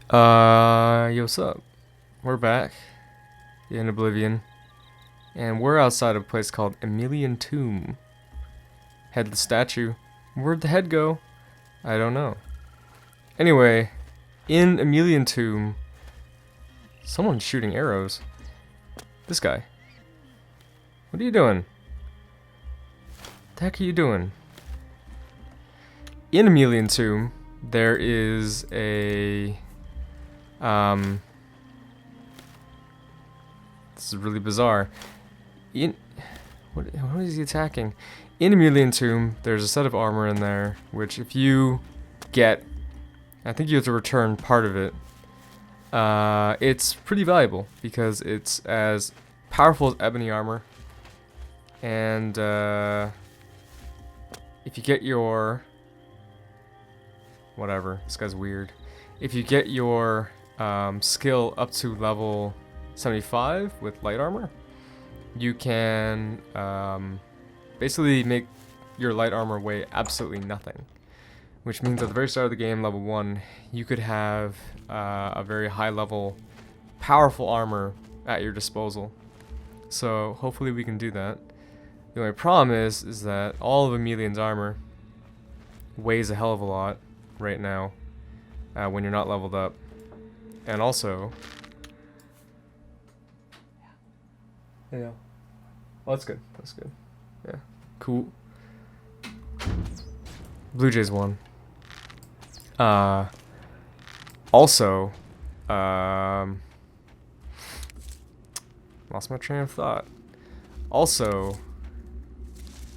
Yo, what's up? We're back in Oblivion, and we're outside of a place called Emelian Tomb. Headless statue. Where'd the head go? I don't know. Anyway, in Emelian Tomb, someone's shooting arrows. This guy. What are you doing? What the heck are you doing? In Emelian Tomb, there is a this is really bizarre. What is he attacking? In Emelian Tomb, there's a set of armor in there, which if you get, I think you have to return part of it. It's pretty valuable because it's as powerful as ebony armor, and if you get your whatever, this guy's weird. If you get your skill up to level 75 with light armor, you can basically make your light armor weigh absolutely nothing. Which means at the very start of the game, level 1, you could have a very high level, powerful armor at your disposal. So hopefully we can do that. The only problem is that all of Emelian's armor weighs a hell of a lot right now when you're not leveled up. And also... Yeah. Well, that's good. That's good. Yeah. Cool. Blue Jays won. Also, lost my train of thought. Also,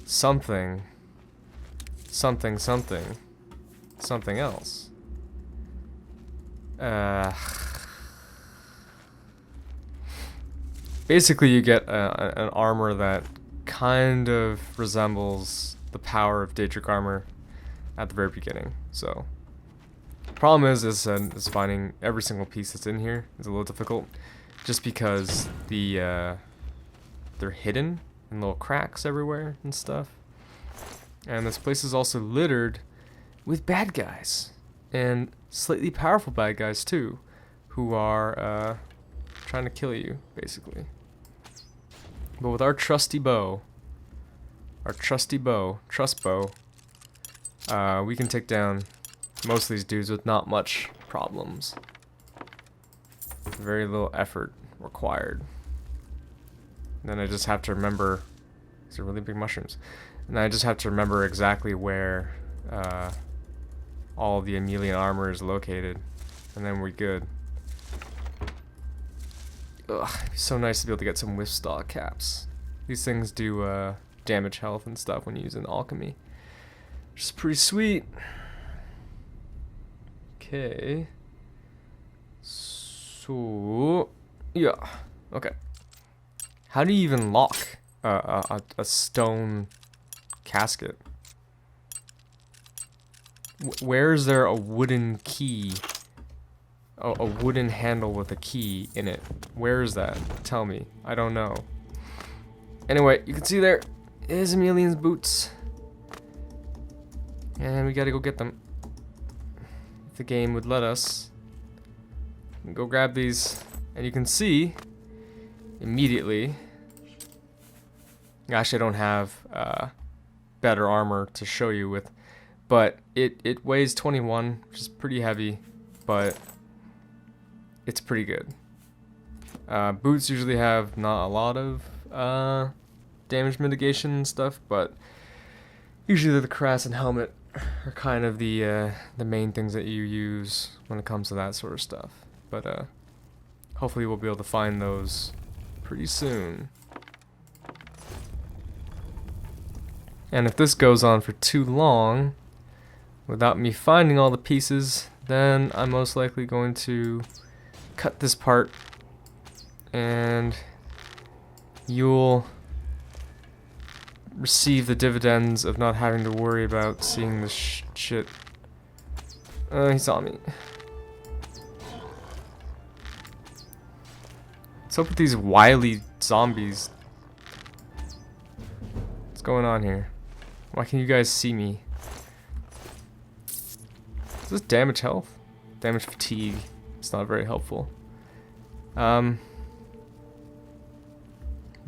something else. Basically, you get an armor that kind of resembles the power of Daedric armor at the very beginning. So, the problem is finding every single piece that's in here is a little difficult, just because they're hidden in little cracks everywhere and stuff. And this place is also littered with bad guys, and slightly powerful bad guys too, who are trying to kill you, basically. But with our trusty bow, trust bow, we can take down most of these dudes with not much problems. Very little effort required. And then I just have to remember, these are really big mushrooms. And I just have to remember exactly where all of the Emelian armor is located, and then we're good. Ugh, it'd be so nice to be able to get some whiffstock caps. These things do damage health and stuff when you use an alchemy, which is pretty sweet. Okay. So, yeah. Okay. How do you even lock a stone casket? Where is there a wooden key? A wooden handle with a key in it. Where is that? Tell me. I don't know. Anyway, you can see there is Emelian's boots. And we gotta go get them. If the game would let us. Go grab these. And you can see immediately. Actually, I don't have better armor to show you with. But it weighs 21, which is pretty heavy. But it's pretty good. Boots usually have not a lot of damage mitigation and stuff, but usually the cuirass and helmet are kind of the main things that you use when it comes to that sort of stuff. But hopefully we'll be able to find those pretty soon. And if this goes on for too long, without me finding all the pieces, then I'm most likely going to cut this part, and you'll receive the dividends of not having to worry about seeing this shit. He saw me. What's up with these wily zombies? What's going on here? Why can you guys see me? Is this damage health? Damage fatigue. It's not very helpful. But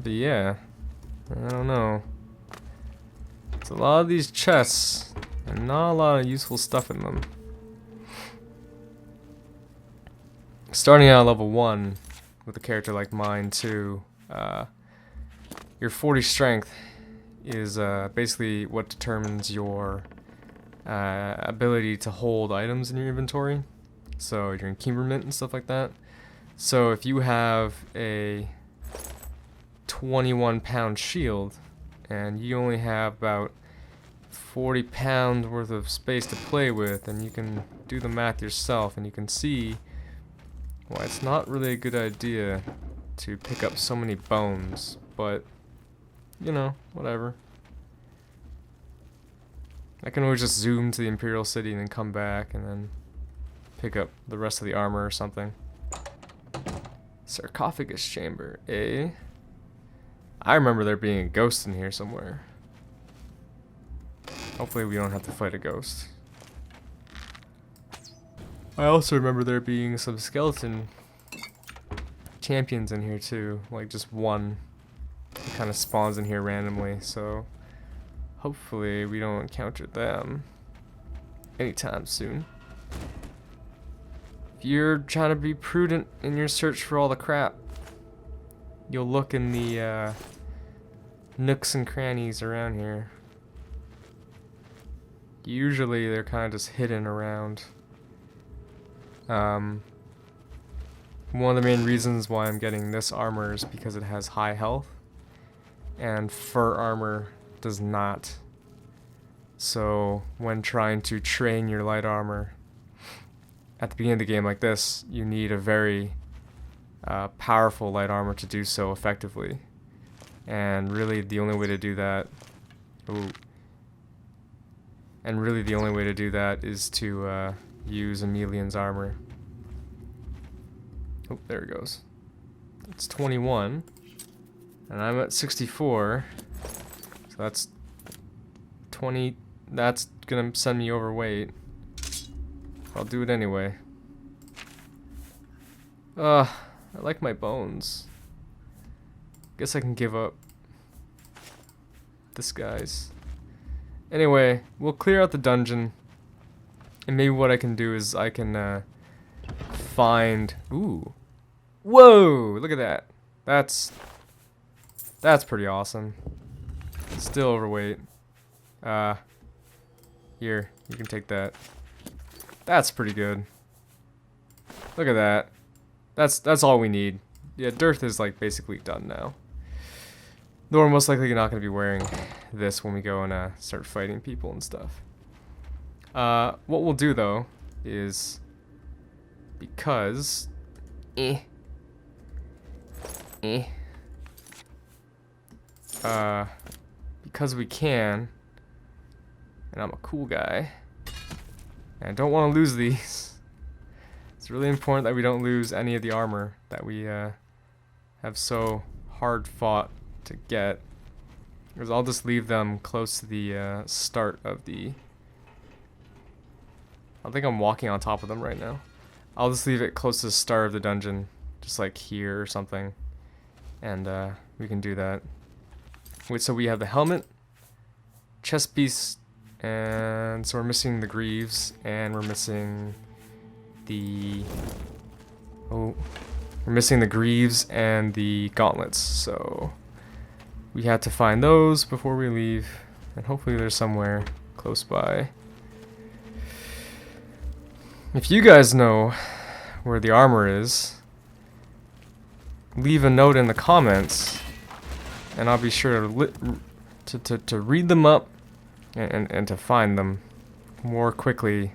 yeah, I don't know. It's a lot of these chests, and not a lot of useful stuff in them. Starting out at level 1, with a character like mine too, your 40 strength is basically what determines your ability to hold items in your inventory. So your encumberment and stuff like that. So if you have a 21-pound shield and you only have about 40 pounds worth of space to play with, and you can do the math yourself and you can see why it's not really a good idea to pick up so many bones, but you know, whatever. I can always just zoom to the Imperial City and then come back and then pick up the rest of the armor or something. Sarcophagus chamber, eh? I remember there being a ghost in here somewhere. Hopefully we don't have to fight a ghost. I also remember there being some skeleton champions in here too, like just one that kind of spawns in here randomly, so hopefully we don't encounter them anytime soon. If you're trying to be prudent in your search for all the crap, you'll look in the nooks and crannies around here. Usually they're kind of just hidden around. One of the main reasons why I'm getting this armor is because it has high health, and fur armor does not. So when trying to train your light armor at the beginning of the game like this, you need a very powerful light armor to do so effectively. And really the only way to do that is to use Emelian's armor. Oh, there it goes. It's 21, and I'm at 64, so that's 20. That's gonna send me overweight. I'll do it anyway. I like my bones. Guess I can give up. This guy's. Anyway, we'll clear out the dungeon, and maybe what I can do is I can find. Ooh, whoa! Look at that. That's pretty awesome. Still overweight. Here, you can take that. That's pretty good. Look at that. That's all we need. Yeah, Dearth is like basically done now. Though we're most likely not going to be wearing this when we go and start fighting people and stuff. What we'll do though is, because because we can, and I'm a cool guy, and I don't want to lose these. It's really important that we don't lose any of the armor that we have so hard fought to get, because I'll just leave them close to the start of the. I think I'm walking on top of them right now. I'll just leave it close to the start of the dungeon, just like here or something, and we can do that. Wait, so we have the helmet, chest piece, and so we're missing the greaves, and we're missing the we're missing the greaves and the gauntlets, so we had to find those before we leave, and hopefully they're somewhere close by. If you guys know where the armor is, leave a note in the comments, and I'll be sure to read them up and to find them more quickly,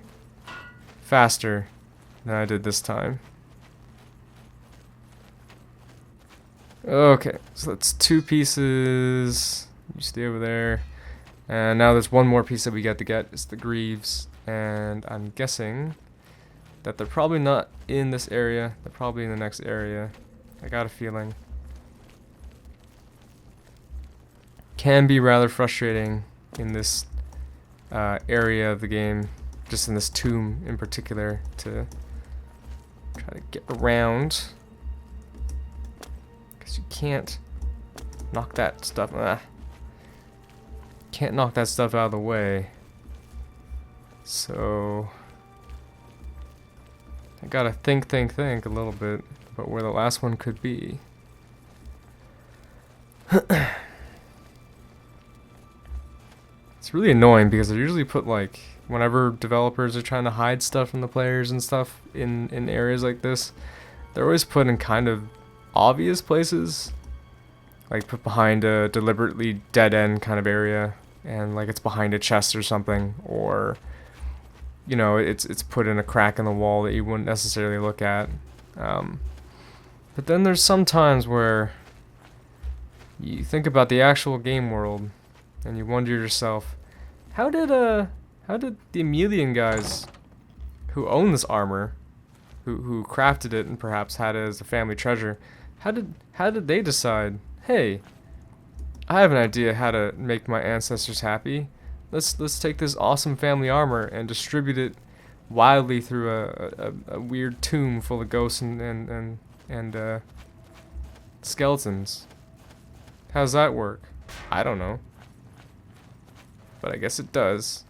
faster than I did this time. Okay, so that's 2 pieces. You stay over there. And now there's one more piece that we got to get. It's the greaves. And I'm guessing that they're probably not in this area. They're probably in the next area. I got a feeling. Can be rather frustrating in this area of the game, just in this tomb in particular, to try Try to get around. Because you can't knock that stuff. Can't knock that stuff out of the way. So I gotta think a little bit about where the last one could be. It's really annoying because they usually put, like, whenever developers are trying to hide stuff from the players and stuff in areas like this, they're always put in kind of obvious places, like put behind a deliberately dead end kind of area, and like it's behind a chest or something, or you know, it's put in a crack in the wall that you wouldn't necessarily look at. But then there's some times where you think about the actual game world and you wonder yourself, how did the Emelian guys who own this armor, who crafted it and perhaps had it as a family treasure, how did they decide, hey, I have an idea how to make my ancestors happy. Let's take this awesome family armor and distribute it wildly through a weird tomb full of ghosts and skeletons. How's that work? I don't know. But I guess it does.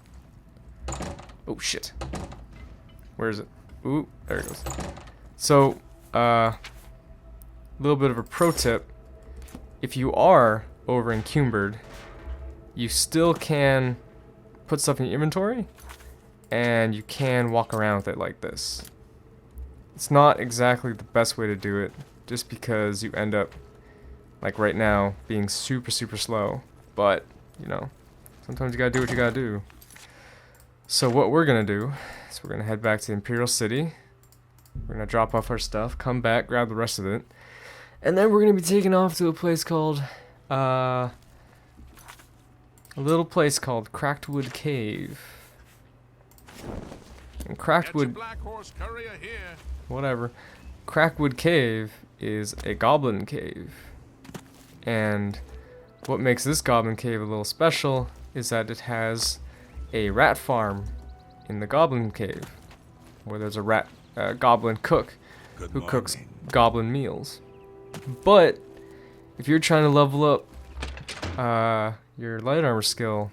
Oh shit. Where is it? Ooh, there it goes. So, little bit of a pro tip. If you are over encumbered, you still can put stuff in your inventory, and you can walk around with it like this. It's not exactly the best way to do it, just because you end up, like right now, being super slow. But, you know, sometimes you gotta do what you gotta do. So what we're gonna do is we're gonna head back to the Imperial City. We're gonna drop off our stuff, come back, grab the rest of it, and then we're gonna be taken off to a place called, a little place called Crackwood Cave. And Crackwood, whatever. Crackwood Cave is a goblin cave. And what makes this goblin cave a little special is that it has a rat farm in the goblin cave, where there's a goblin cook who cooks goblin meals. But if you're trying to level up your light armor skill,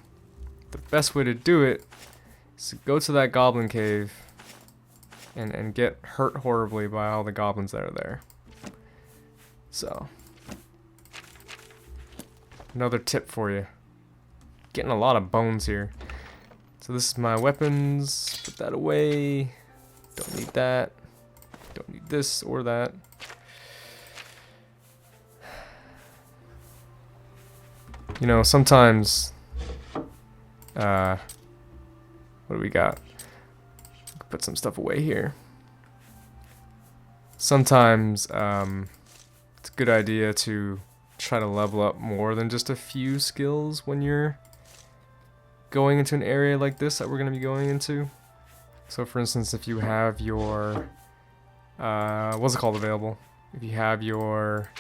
the best way to do it is to go to that goblin cave and get hurt horribly by all the goblins that are there. So, another tip for you. Getting a lot of bones here. So this is my weapons. Put that away. Don't need that. Don't need this or that. You know, sometimes, what do we got? Put some stuff away here. Sometimes, it's a good idea to try to level up more than just a few skills when you're going into an area like this that we're going to be going into. So for instance, if you have your, what's it called available? If you have your,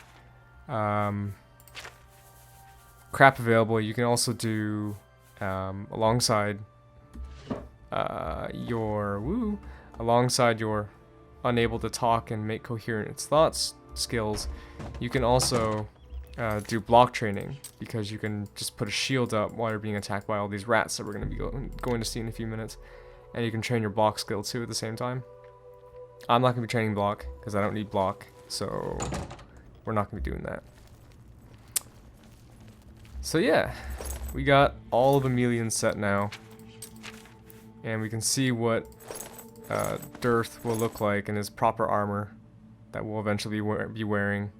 crap available, you can also do alongside your unable to talk and make coherent thoughts skills, you can also do block training, because you can just put a shield up while you're being attacked by all these rats that we're going to be going to see in a few minutes, and you can train your block skill too at the same time. I'm not going to be training block because I don't need block, so we're not going to be doing that. So yeah, we got all of Emelian set now, and we can see what Dearth will look like in his proper armor that we'll eventually be wearing.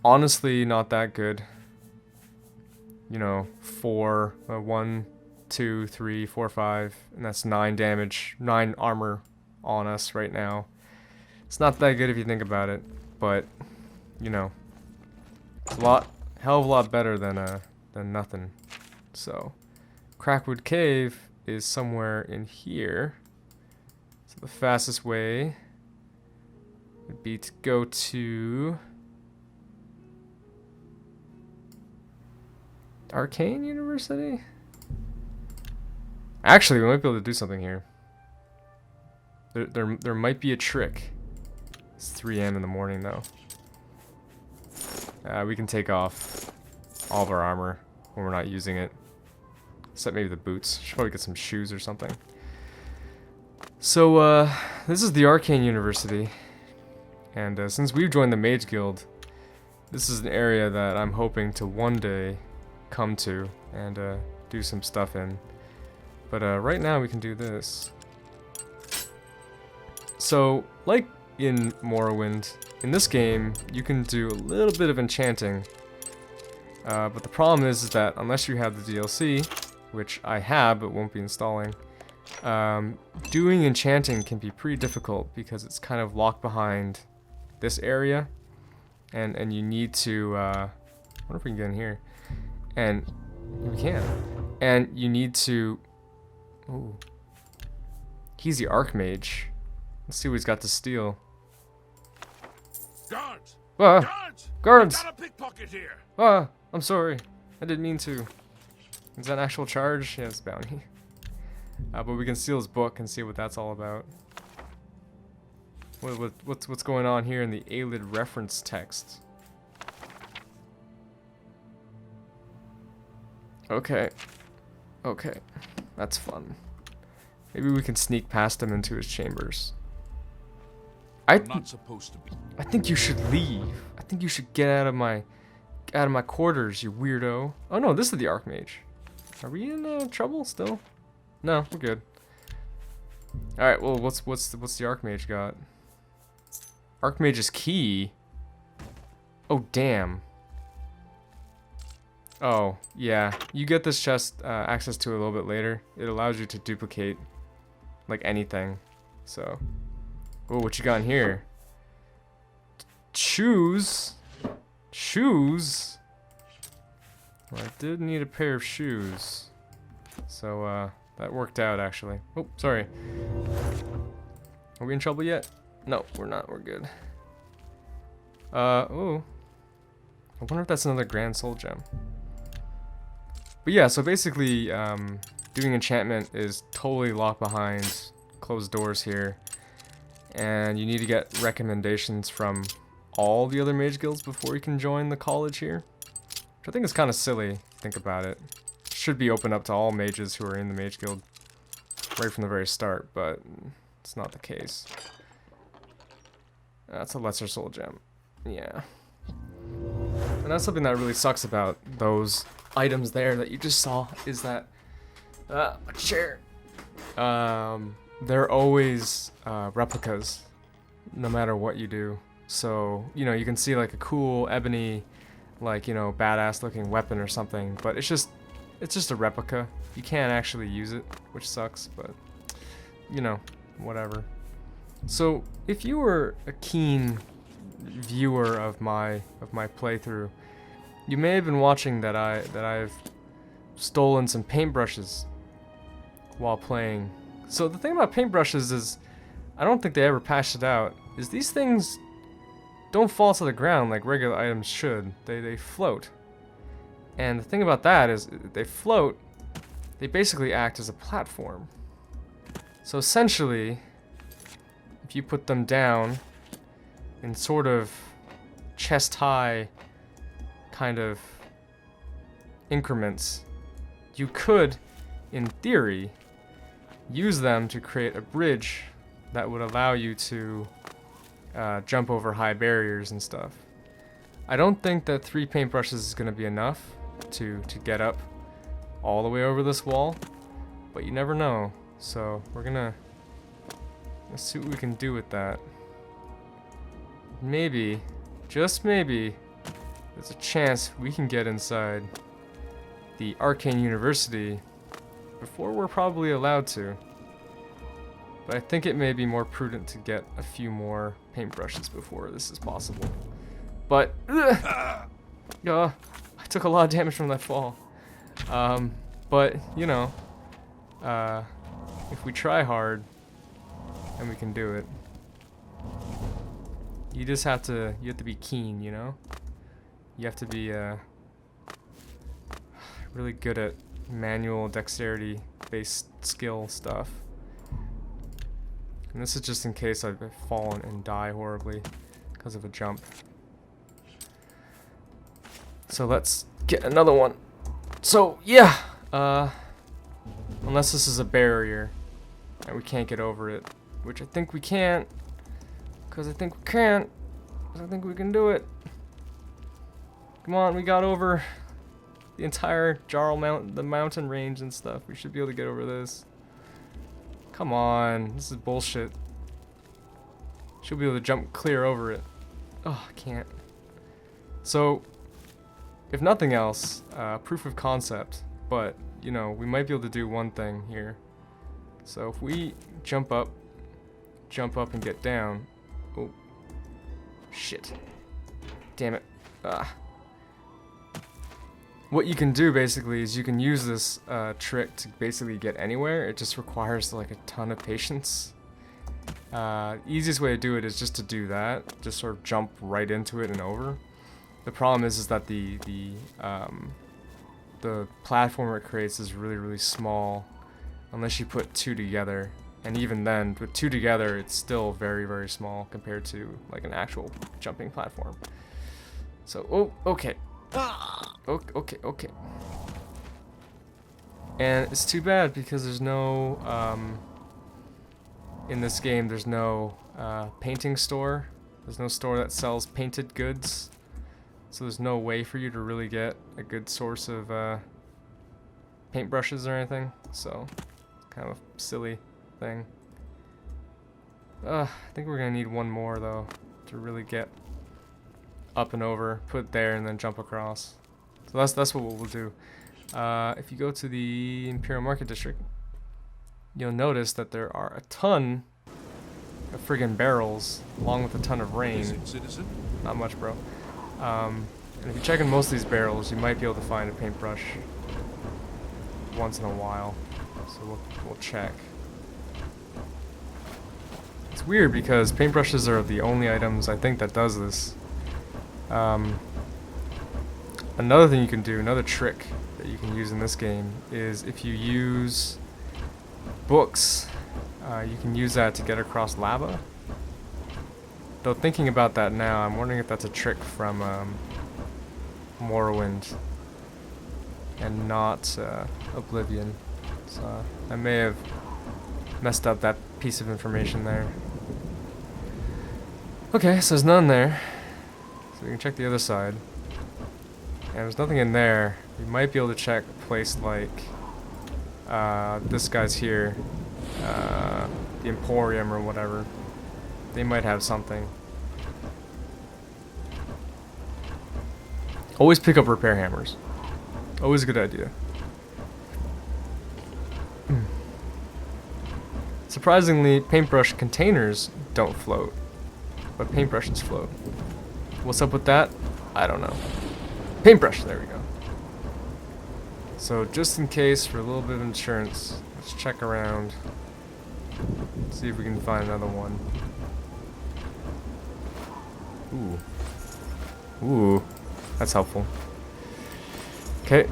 Honestly, not that good. You know, 1, 2, 3, 4, 5, and that's 9 damage, 9 armor on us right now. It's not that good if you think about it, but you know, it's a hell of a lot better than nothing. So, Crackwood Cave is somewhere in here. So the fastest way would be to go to Arcane University? Actually, we might be able to do something here. There might be a trick. It's 3 a.m. in the morning though. We can take off all of our armor when we're not using it. Except maybe the boots. Should probably get some shoes or something. So, this is the Arcane University. And since we've joined the Mage Guild, this is an area that I'm hoping to one day come to and do some stuff in. But right now we can do this. So, like in Morrowind, in this game you can do a little bit of enchanting. But the problem is that unless you have the DLC, which I have but won't be installing, doing enchanting can be pretty difficult because it's kind of locked behind this area. And you need to, I wonder if we can get in here. And we can. And you need to, ooh. He's the Archmage. Let's see what he's got to steal. Guards! Guards! Guards! Got a pickpocket here! I'm sorry. I didn't mean to. Is that an actual charge? Yeah, it's bounty. But we can steal his book and see what that's all about. What's going on here in the Aelid reference text? Okay. Okay. That's fun. Maybe we can sneak past him into his chambers. I'm not supposed to be. I think you should leave. I think you should get out of my quarters, you weirdo. Oh no, this is the Archmage. Are we in trouble still? No, we're good. All right. Well, what's the Archmage got? Archmage's key. Oh damn. Oh yeah, you get this chest access to a little bit later. It allows you to duplicate like anything. So, oh, what you got in here? Shoes. Shoes. Well, I did need a pair of shoes. So that worked out actually. Oh, sorry. Are we in trouble yet? No, we're not. We're good. Oh. I wonder if that's another Grand Soul Gem. But yeah, so basically, doing enchantment is totally locked behind closed doors here. And you need to get recommendations from all the other mage guilds before you can join the college here. Which I think is kind of silly, think about it. Should be open up to all mages who are in the mage guild right from the very start, but it's not the case. That's a lesser soul gem. Yeah. And that's something that really sucks about those items there that you just saw, is that a chair. They're always replicas, no matter what you do. So, you know, you can see like a cool ebony, like, you know, badass looking weapon or something, but it's just a replica. You can't actually use it, which sucks, but you know, whatever. So if you were a keen viewer of my playthrough, you may have been watching that I've stolen some paintbrushes while playing. So the thing about paintbrushes is, I don't think they ever patched it out, is these things don't fall to the ground like regular items should. They float. And the thing about that is, they float, they basically act as a platform. So essentially, if you put them down in sort of chest-high kind of increments, you could, in theory, use them to create a bridge that would allow you to jump over high barriers and stuff. I don't think that 3 paintbrushes is going to be enough to get up all the way over this wall, but you never know. So let's see what we can do with that. Maybe, just maybe, there's a chance we can get inside the Arcane University before we're probably allowed to. But I think it may be more prudent to get a few more paintbrushes before this is possible. But, I took a lot of damage from that fall. But, you know, if we try hard, then we can do it. You just have to, be keen, you know? You have to be, really good at manual dexterity-based skill stuff. And this is just in case I've fallen and die horribly because of a jump. So let's get another one. So yeah, unless this is a barrier and we can't get over it, which I think we can't, because I think we can't, because I think we can do it. Come on, we got over the entire Jarl Mountain, the mountain range and stuff. We should be able to get over this. Come on, this is bullshit. Should be able to jump clear over it. Oh, I can't. So, if nothing else, proof of concept. But, you know, we might be able to do one thing here. So if we jump up and get down. Oh, shit. Damn it. Ah. What you can do basically is you can use this trick to basically get anywhere. It just requires like a ton of patience. Easiest way to do it is just to do that. Just sort of jump right into it and over. The problem is that the platform it creates is really, really small unless you put two together. And even then, with two together, it's still very, very small compared to like an actual jumping platform. So, oh, okay. Okay. And it's too bad because there's no, in this game, there's no painting store. There's no store that sells painted goods. So there's no way for you to really get a good source of paintbrushes or anything. So, kind of a silly thing. I think we're gonna need one more though to really get up and over, put it there, and then jump across. So that's what we'll do. If you go to the Imperial Market District, you'll notice that there are a ton of friggin' barrels, along with a ton of rain. Not much, bro. And if you check in most of these barrels, you might be able to find a paintbrush once in a while. So we'll check. It's weird because paintbrushes are the only items I think that does this. Another thing you can do, another trick that you can use in this game is if you use books, you can use that to get across lava. Though thinking about that now, I'm wondering if that's a trick from Morrowind and not Oblivion. So I may have messed up that piece of information there. Okay, so there's none there. So we can check the other side. And there's nothing in there. We might be able to check a place like this guy's here. The Emporium or whatever. They might have something. Always pick up repair hammers. Always a good idea. Surprisingly, paintbrush containers don't float, but paintbrushes float. What's up with that? I don't know. Paintbrush, there we go. So just in case, for a little bit of insurance, let's check around. See if we can find another one. Ooh, that's helpful. Okay.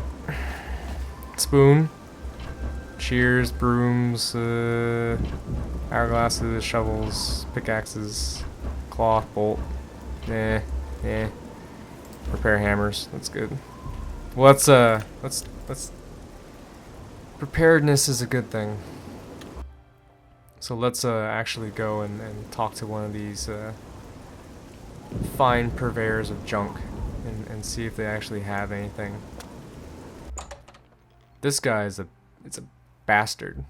Spoon. Shears, brooms, hourglasses, shovels, pickaxes, cloth, bolt. Repair hammers. That's good. Well, let's. Preparedness is a good thing. So let's actually go and talk to one of these fine purveyors of junk and see if they actually have anything. This guy is it's a bastard.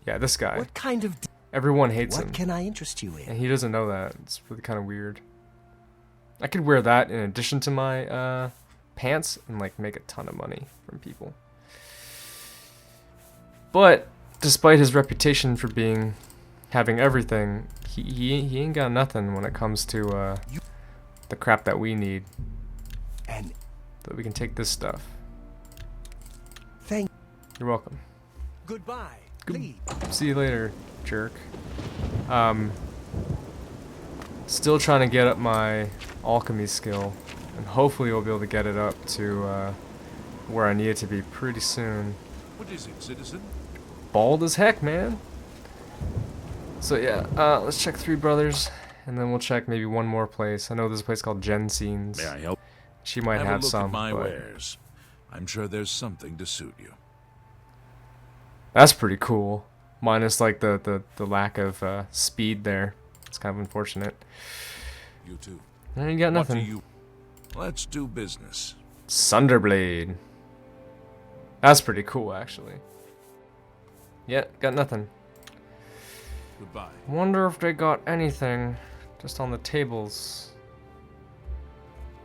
Yeah, this guy. What kind of everyone hates him. What can I interest you in? And he doesn't know that. It's really kind of weird. I could wear that in addition to my pants and like make a ton of money from people. But despite his reputation for having everything, he ain't got nothing when it comes to the crap that we need. And so we can take this stuff. Thank. You're welcome. Goodbye. See you later, jerk. Still trying to get up my alchemy skill, and hopefully we'll be able to get it up to where I need it to be pretty soon. What is it, citizen? Bald as heck, man. So yeah, let's check Three Brothers, and then we'll check maybe one more place. I know there's a place called Jensen's. May I help? She might Have a have look some, at my but wares. I'm sure there's something to suit you. that's pretty cool. Minus like the lack of speed there. It's kind of unfortunate. You too. And you got What do nothing. you? Let's do business. Sunderblade. That's pretty cool, actually. Yeah, got nothing. Goodbye. Wonder if they got anything just on the tables.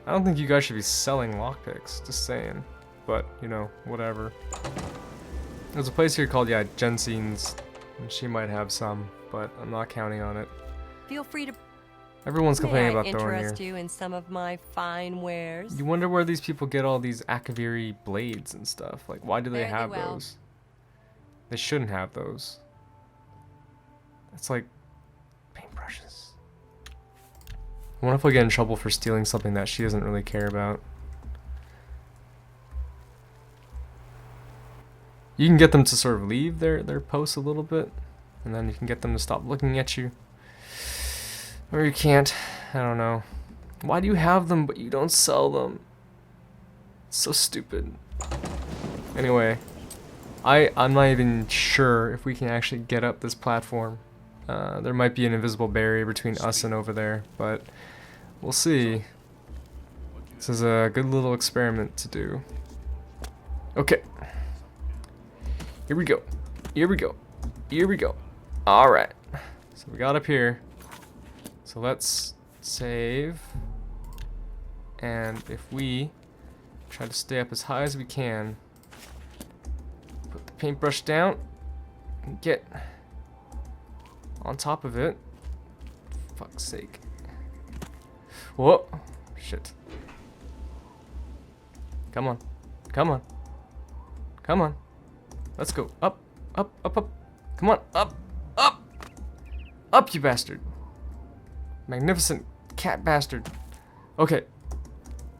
I don't think you guys should be selling lockpicks, just saying. But, you know, whatever. There's a place here called, yeah, Jensen's, and she might have some, but I'm not counting on it. Feel free to. Everyone's complaining May I about Thorn here. interest you in some of my fine wares? You wonder where these people get all these Akaviri blades and stuff. Like, why do they Fare thee have well. those? They shouldn't have those. It's like paintbrushes. I wonder if I'll get in trouble for stealing something that she doesn't really care about. You can get them to sort of leave their posts a little bit, and then you can get them to stop looking at you. Or you can't. I don't know. Why do you have them but you don't sell them? It's so stupid. Anyway, I'm not even sure if we can actually get up this platform. There might be an invisible barrier between us and over there, but we'll see. This is a good little experiment to do. Okay. Here we go. Here we go. Here we go. Alright. So we got up here. So let's save. And if we try to stay up as high as we can, put the paintbrush down and get on top of it. Fuck's sake. Whoa. Shit. Come on. Come on. Come on. Let's go. Up. Up. Up. Up. Come on. Up. Up. Up, you bastard. Magnificent cat bastard. Okay.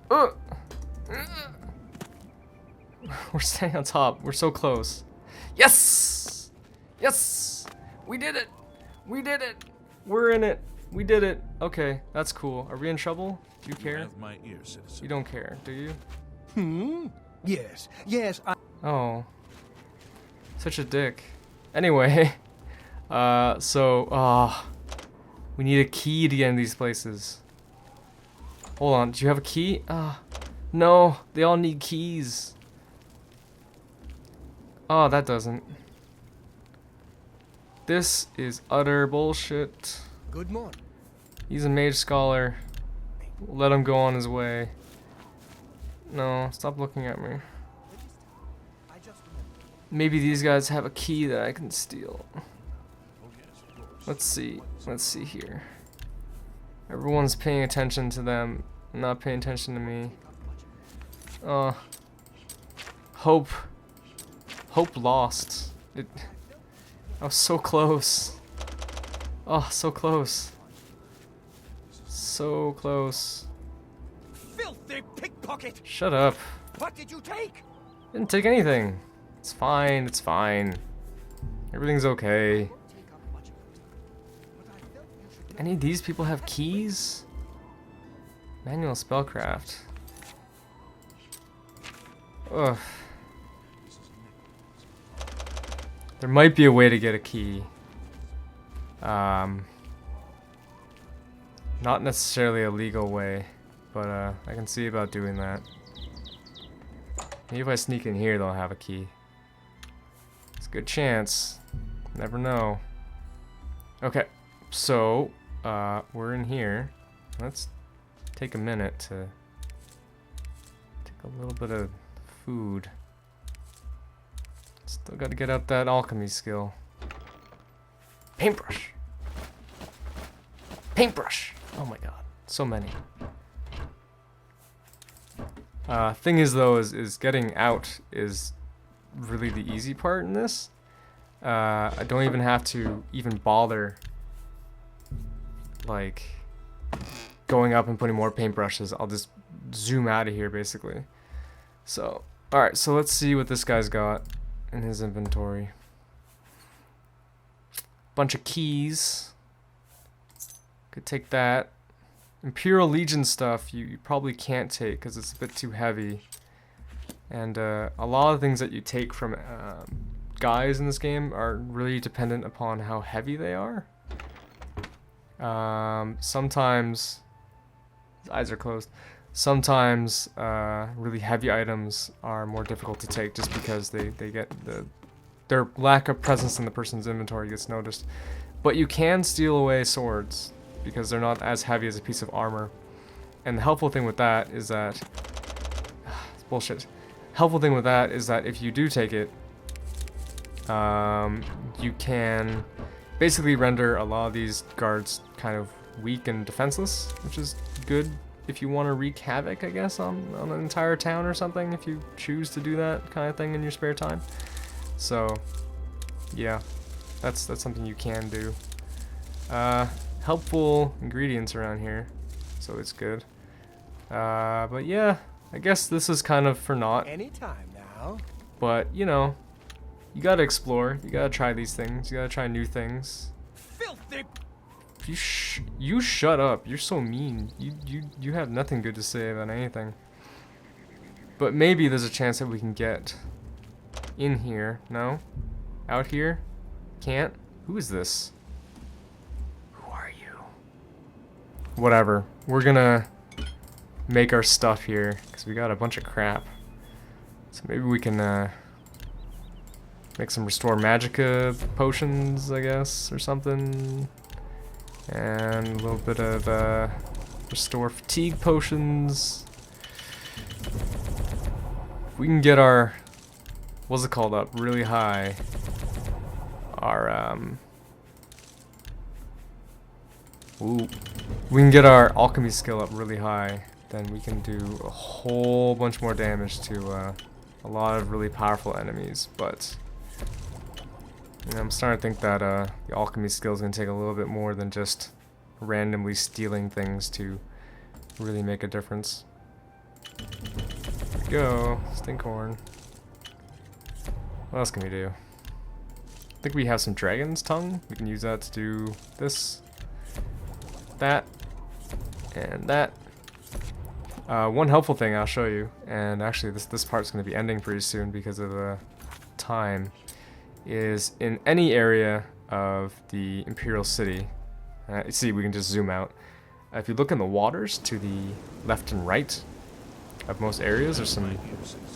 We're staying on top. We're so close. Yes! Yes! We did it! We did it! We're in it. We did it. Okay, that's cool. Are we in trouble? Do you care? Have my ear, citizen. You don't care, do you? Yes. Yes, Oh. Such a dick. Anyway. We need a key to get in these places. Hold on, do you have a key? No, they all need keys. Oh, that doesn't. This is utter bullshit. Good morning. He's a mage scholar. Let him go on his way. No, stop looking at me. Maybe these guys have a key that I can steal. Let's see. Let's see here. Everyone's paying attention to them, not paying attention to me. Hope. Hope lost. I was so close. Oh, so close. So close. Filthy pickpocket! Shut up. What did you take? Didn't take anything. It's fine, it's fine. Everything's okay. Any of these people have keys? Manual spellcraft. Ugh. There might be a way to get a key. Not necessarily a legal way, but I can see about doing that. Maybe if I sneak in here, they'll have a key. It's a good chance. Never know. Okay, so we're in here. Let's take a minute to take a little bit of food. Still got to get up that alchemy skill. Paintbrush. Paintbrush. Oh my god, so many. Thing is though, is getting out is really the easy part in this. I don't even have to even bother like going up and putting more paintbrushes. I'll just zoom out of here basically. So, alright, so let's see what this guy's got in his inventory. Bunch of keys. Could take that. Imperial Legion stuff you probably can't take because it's a bit too heavy. And a lot of things that you take from guys in this game are really dependent upon how heavy they are. Sometimes his eyes are closed. Sometimes really heavy items are more difficult to take just because they get their lack of presence in the person's inventory gets noticed. But you can steal away swords because they're not as heavy as a piece of armor. And the helpful thing with that is that it's bullshit. Helpful thing with that is that if you do take it, you can basically render a lot of these guards kind of weak and defenseless, which is good if you want to wreak havoc, I guess, on an entire town or something, if you choose to do that kind of thing in your spare time. So, yeah, that's something you can do. Helpful ingredients around here, so it's good. But yeah, I guess this is kind of for naught. Anytime now. But, you know, you gotta explore, you gotta try these things, you gotta try new things. Filthy. You shut up. You're so mean. You have nothing good to say about anything. But maybe there's a chance that we can get in here. No? Out here? Can't? Who is this? Who are you? Whatever. We're gonna make our stuff here because we got a bunch of crap. So maybe we can make some restore magicka potions, I guess, or something. And a little bit of restore fatigue potions. If we can get our, what's it called, up really high. Our we can get our alchemy skill up really high, then we can do a whole bunch more damage to a lot of really powerful enemies. But you know, I'm starting to think that the alchemy skill is going to take a little bit more than just randomly stealing things to really make a difference. There we go, stinkhorn. What else can we do? I think we have some dragon's tongue. We can use that to do this, that, and that. One helpful thing I'll show you, and actually this part's going to be ending pretty soon because of the time, is in any area of the Imperial City. See, we can just zoom out. If you look in the waters to the left and right of most areas, there's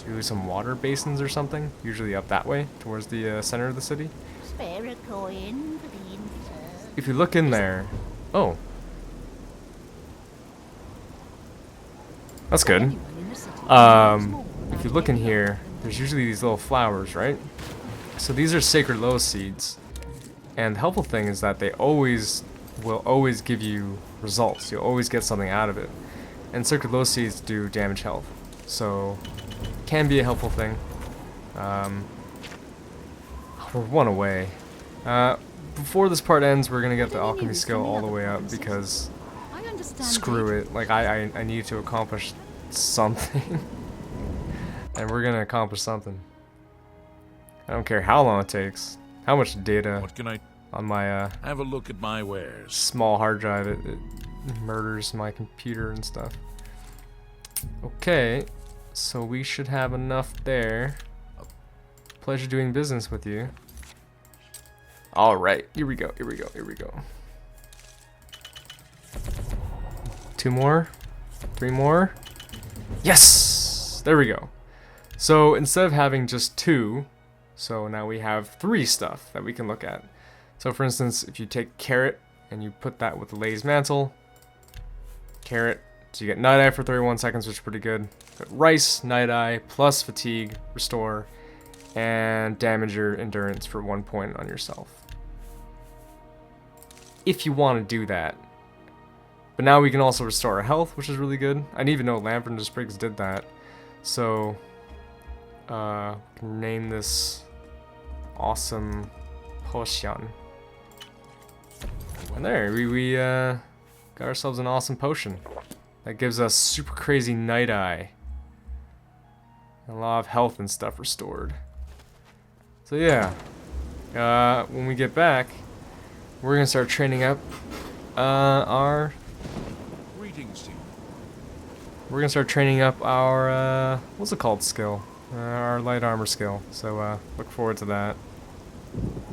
usually some water basins or something, usually up that way towards the center of the city. Spare a coin for the intern. If you look in there, oh, that's good. If you look in here, there's usually these little flowers, right? So these are sacred lotus seeds, and the helpful thing is that they will always give you results. You'll always get something out of it. And sacred lotus seeds do damage health, so can be a helpful thing. We're one away. Before this part ends, we're gonna get the alchemy skill all the way up because screw it. Like I need to accomplish something, and we're gonna accomplish something. I don't care how long it takes, how much data What can I on my have a look at my wares? small hard drive, it murders my computer and stuff. Okay, so we should have enough there. Pleasure doing business with you. Alright, here we go, here we go, here we go. 2 more? 3 more? Yes! There we go. So instead of having just 2, so now we have 3 stuff that we can look at. So for instance, if you take carrot and you put that with the Lays Mantle, carrot, so you get Night Eye for 31 seconds, which is pretty good. But rice, Night Eye, plus fatigue, restore, and damage your endurance for 1 point on yourself. If you want to do that. But now we can also restore our health, which is really good. I didn't even know Lavender Sprigs did that. So, we can name this awesome potion. And there, we got ourselves an awesome potion. That gives us super crazy Night Eye. And a lot of health and stuff restored. So yeah, when we get back, we're gonna start training up our. Greetings to you. We're gonna start training up our what's it called skill, our light armor skill. So look forward to that.